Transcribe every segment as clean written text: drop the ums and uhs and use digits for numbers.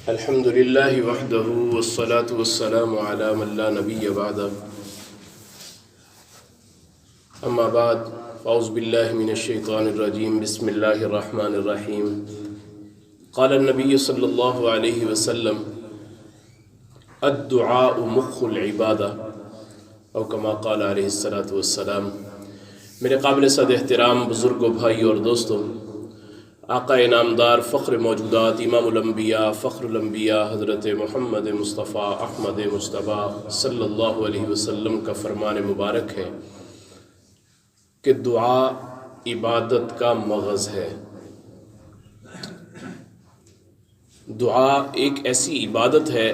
الحمد لله وحده والصلاة والسلام على من لا نبي بعده أما بعد أعوذ بالله من الشيطان الرجيم بسم الله الرحمن الرحيم قال النبي صلى الله عليه وسلم الدعاء مخ العبادة أو كما قال عليه الصلاة والسلام۔ میرے قابل صد احترام بزرگوں، بھائی اور دوستوں، آقا انعامدار فخر موجودات امام الانبیاء فخر الانبیاء حضرت محمد مصطفیٰ احمد مصطفیٰ صلی اللہ علیہ وسلم کا فرمان مبارک ہے کہ دعا عبادت کا مغز ہے۔ دعا ایک ایسی عبادت ہے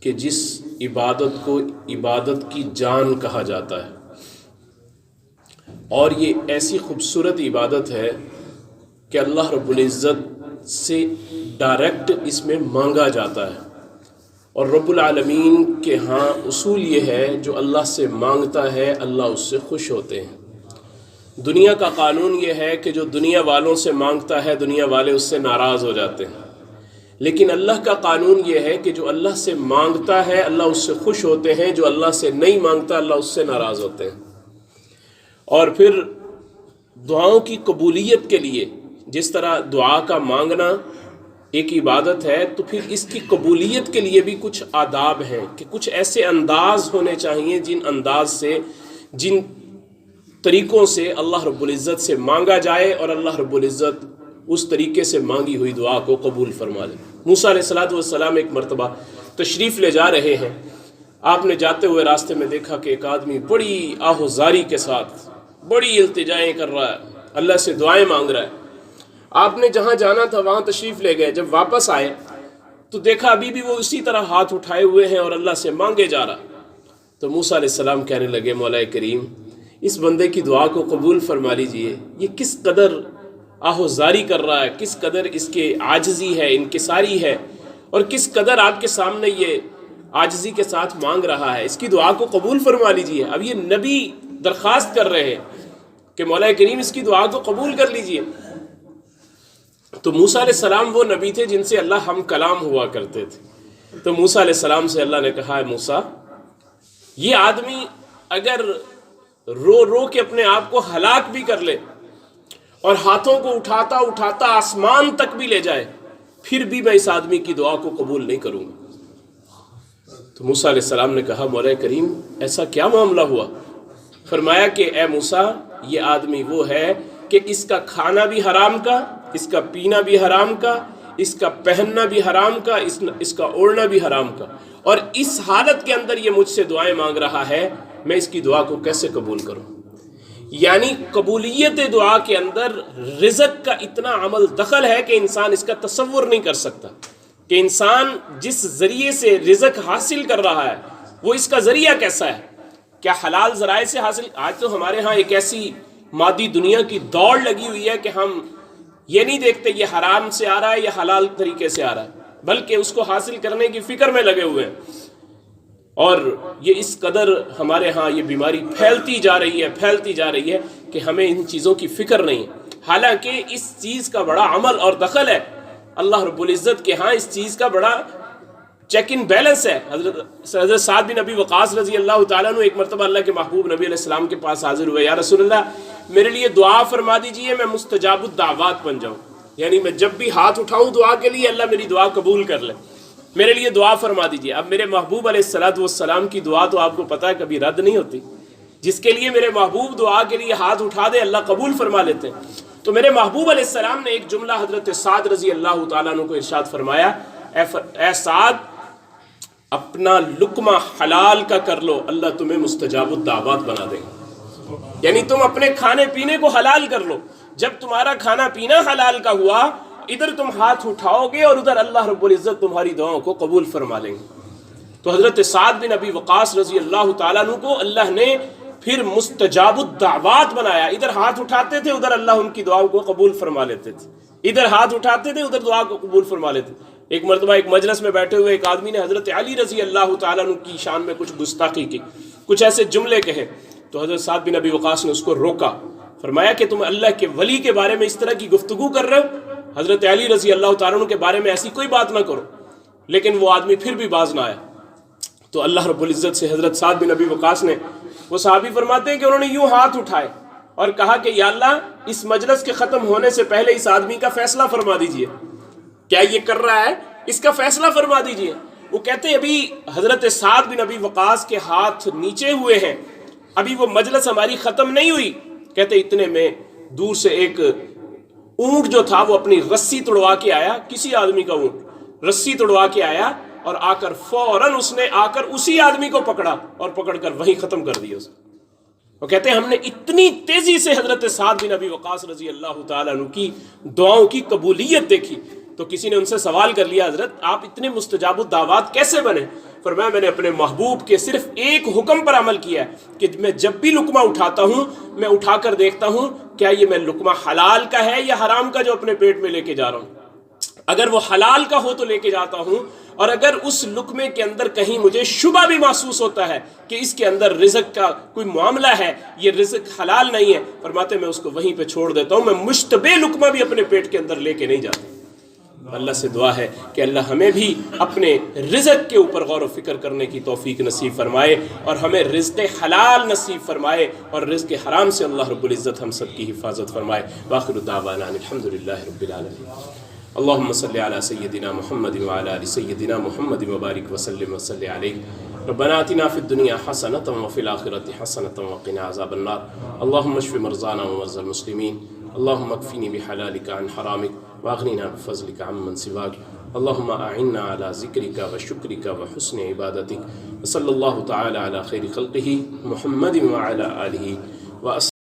کہ جس عبادت کو عبادت کی جان کہا جاتا ہے، اور یہ ایسی خوبصورت عبادت ہے کہ اللہ رب العزت سے ڈائریکٹ اس میں مانگا جاتا ہے، اور رب العالمین کے ہاں اصول یہ ہے جو اللہ سے مانگتا ہے اللہ اس سے خوش ہوتے ہیں۔ دنیا کا قانون یہ ہے کہ جو دنیا والوں سے مانگتا ہے دنیا والے اس سے ناراض ہو جاتے ہیں، لیکن اللہ کا قانون یہ ہے کہ جو اللہ سے مانگتا ہے اللہ اس سے خوش ہوتے ہیں، جو اللہ سے نہیں مانگتا اللہ اس سے ناراض ہوتے ہیں۔ اور پھر دعاؤں کی قبولیت کے لیے جس طرح دعا کا مانگنا ایک عبادت ہے، تو پھر اس کی قبولیت کے لیے بھی کچھ آداب ہیں کہ کچھ ایسے انداز ہونے چاہیے جن انداز سے، جن طریقوں سے اللہ رب العزت سے مانگا جائے اور اللہ رب العزت اس طریقے سے مانگی ہوئی دعا کو قبول فرما لے۔ موسیٰ علیہ السلام ایک مرتبہ تشریف لے جا رہے ہیں، آپ نے جاتے ہوئے راستے میں دیکھا کہ ایک آدمی بڑی آہوزاری کے ساتھ بڑی التجائیں کر رہا ہے، اللہ سے دعائیں مانگ رہا ہے۔ آپ نے جہاں جانا تھا وہاں تشریف لے گئے، جب واپس آئے تو دیکھا ابھی بھی وہ اسی طرح ہاتھ اٹھائے ہوئے ہیں اور اللہ سے مانگے جا رہا۔ تو موسیٰ علیہ السلام کہنے لگے مولا کریم اس بندے کی دعا کو قبول فرما لیجئے، یہ کس قدر آہوزاری کر رہا ہے، کس قدر اس کے عاجزی ہے، انکساری ہے، اور کس قدر آپ کے سامنے یہ عاجزی کے ساتھ مانگ رہا ہے، اس کی دعا کو قبول فرما لیجئے۔ اب یہ نبی درخواست کر رہے ہیں کہ مولا کریم اس کی دعا کو قبول کر لیجئے۔ تو موسیٰ علیہ السلام وہ نبی تھے جن سے اللہ ہم کلام ہوا کرتے تھے۔ تو موسیٰ علیہ السلام سے اللہ نے کہا ہے موسیٰ، یہ آدمی اگر رو رو کے اپنے آپ کو ہلاک بھی کر لے اور ہاتھوں کو اٹھاتا اٹھاتا آسمان تک بھی لے جائے، پھر بھی میں اس آدمی کی دعا کو قبول نہیں کروں گا۔ تو موسیٰ علیہ السلام نے کہا مولا کریم ایسا کیا معاملہ ہوا؟ فرمایا کہ اے موسیٰ یہ آدمی وہ ہے کہ اس کا کھانا بھی حرام کا، اس کا پینا بھی حرام کا، اس کا پہننا بھی حرام کا، اس کا اوڑھنا بھی حرام کا، اور اس حالت کے اندر یہ مجھ سے دعائیں مانگ رہا ہے، میں اس کی دعا کو کیسے قبول کروں؟ یعنی قبولیت دعا کے اندر رزق کا اتنا عمل دخل ہے کہ انسان اس کا تصور نہیں کر سکتا کہ انسان جس ذریعے سے رزق حاصل کر رہا ہے وہ اس کا ذریعہ کیسا ہے، کیا حلال ذرائع سے حاصل؟ آج تو ہمارے ہاں ایک ایسی مادی دنیا کی دوڑ لگی ہوئی ہے کہ ہم یہ نہیں دیکھتے یہ حرام سے آ رہا ہے یا حلال طریقے سے آ رہا ہے، بلکہ اس کو حاصل کرنے کی فکر میں لگے ہوئے ہیں، اور یہ اس قدر ہمارے ہاں یہ بیماری پھیلتی جا رہی ہے کہ ہمیں ان چیزوں کی فکر نہیں ہے، حالانکہ اس چیز کا بڑا عمل اور دخل ہے اللہ رب العزت کے ہاں، اس چیز کا بڑا چیک ان بیلنس ہے۔ حضرت سعد بن ابی وقاص رضی اللہ تعالیٰ عنہ ایک مرتبہ اللہ کے محبوب نبی علیہ السلام کے پاس حاضر ہوئے، یا رسول اللہ میرے لیے دعا فرما دیجئے میں مستجاب الدعوات بن جاؤں، یعنی میں جب بھی ہاتھ اٹھاؤں دعا کے لیے اللہ میری دعا قبول کر لے، میرے لیے دعا فرما دیجئے۔ اب میرے محبوب علیہ السلام کی دعا تو آپ کو پتہ ہے کبھی رد نہیں ہوتی، جس کے لیے میرے محبوب دعا کے لیے ہاتھ اٹھا دے اللہ قبول فرما لیتے ہیں۔ تو میرے محبوب علیہ السلام نے ایک جملہ حضرت سعد رضی اللہ تعالیٰ عنہ کو ارشاد فرمایا، اے سعد اپنا لقمہ حلال کا کر لو اللہ تمہیں مستجاب الدعوات بنا دے گا، یعنی تم اپنے کھانے پینے کو حلال کر لو، جب تمہارا کھانا پینا حلال کا ہوا ادھر تم ہاتھ اٹھاؤ گے اور ادھر اللہ رب العزت تمہاری دعاؤں کو قبول فرما لیں گے۔ تو حضرت سعد بن ابی وقاص رضی اللہ تعالیٰ عنہ کو اللہ نے پھر مستجاب الدعوات بنایا، ادھر ہاتھ اٹھاتے تھے ادھر اللہ ان کی دعاؤں کو قبول فرما لیتے تھے، ادھر ہاتھ اٹھاتے تھے ادھر دعا کو قبول فرما لیتے تھے۔ ایک مرتبہ ایک مجلس میں بیٹھے ہوئے ایک آدمی نے حضرت علی رضی اللہ تعالیٰ عنہ کی شان میں کچھ گستاخی کی، کچھ ایسے جملے کہے، تو حضرت سعد بن ابی وقاص نے اس کو روکا، فرمایا کہ تم اللہ کے ولی کے بارے میں اس طرح کی گفتگو کر رہے ہو؟ حضرت علی رضی اللہ تعالیٰ عنہ کے بارے میں ایسی کوئی بات نہ کرو، لیکن وہ آدمی پھر بھی باز نہ آیا۔ تو اللہ رب العزت سے حضرت سعد بن ابی وقاص نے، وہ صحابی فرماتے ہیں کہ انہوں نے یوں ہاتھ اٹھائے اور کہا کہ یا اللہ اس مجلس کے ختم ہونے سے پہلے اس آدمی کا فیصلہ فرما دیجئے، کیا یہ کر رہا ہے اس کا فیصلہ فرما دیجئے۔ وہ کہتے ہیں ابھی حضرت سعد بن ابی وقاص کے ہاتھ نیچے ہوئے ہیں، ابھی وہ مجلس ہماری ختم نہیں ہوئی۔ کہتے اتنے میں دور سے ایک اونٹ جو تھا وہ اپنی رسی توڑوا کے آیا، کسی آدمی کا اونٹ رسی توڑوا کے آیا اور آ کر فوراً اس نے آ کر اسی آدمی کو پکڑا اور پکڑ کر وہیں ختم کر دیا اسے۔ وہ کہتے ہیں ہم نے اتنی تیزی سے حضرت سعد بن ابی وقاص رضی اللہ تعالیٰ عنہ کی دعاؤں کی قبولیت دیکھی۔ تو کسی نے ان سے سوال کر لیا حضرت آپ اتنے مستجاب الدعوات کیسے بنے؟ فرمایا میں نے اپنے محبوب کے صرف ایک حکم پر عمل کیا ہے کہ میں جب بھی لقمہ اٹھاتا ہوں میں اٹھا کر دیکھتا ہوں کیا یہ میں لقمہ حلال کا ہے یا حرام کا جو اپنے پیٹ میں لے کے جا رہا ہوں۔ اگر وہ حلال کا ہو تو لے کے جاتا ہوں، اور اگر اس لقمے کے اندر کہیں مجھے شبہ بھی محسوس ہوتا ہے کہ اس کے اندر رزق کا کوئی معاملہ ہے، یہ رزق حلال نہیں ہے، فرماتے میں اس کو وہیں پہ چھوڑ دیتا ہوں، میں مشتبہ لقمہ بھی اپنے پیٹ کے اندر لے کے نہیں جاتا۔ اللہ سے دعا ہے کہ اللہ ہمیں بھی اپنے رزق کے اوپر غور و فکر کرنے کی توفیق نصیب فرمائے اور ہمیں رزق حلال نصیب فرمائے، اور رزق حرام سے اللہ رب العزت ہم سب کی حفاظت فرمائے۔ وآخر دعوانا الحمدللہ رب العالمین۔ اللهم صل على سيدنا محمد وعلى آل سيدنا محمد وبارك وسلم وصل عليه۔ ربنا آتنا في الدنيا حسنة وفي الآخرة حسنة وقنا عذاب النار۔ اللهم اشف مرضانا ومرضى المسلمين، اللهم اكفني بحلالك عن حرامك واغننا بفضلك عمن سواك، اللهم أعنا على ذكرك وشكرك وحسن عبادتك، وصلى الله تعالى على خير خلقه محمد وعلى آله وأصحابه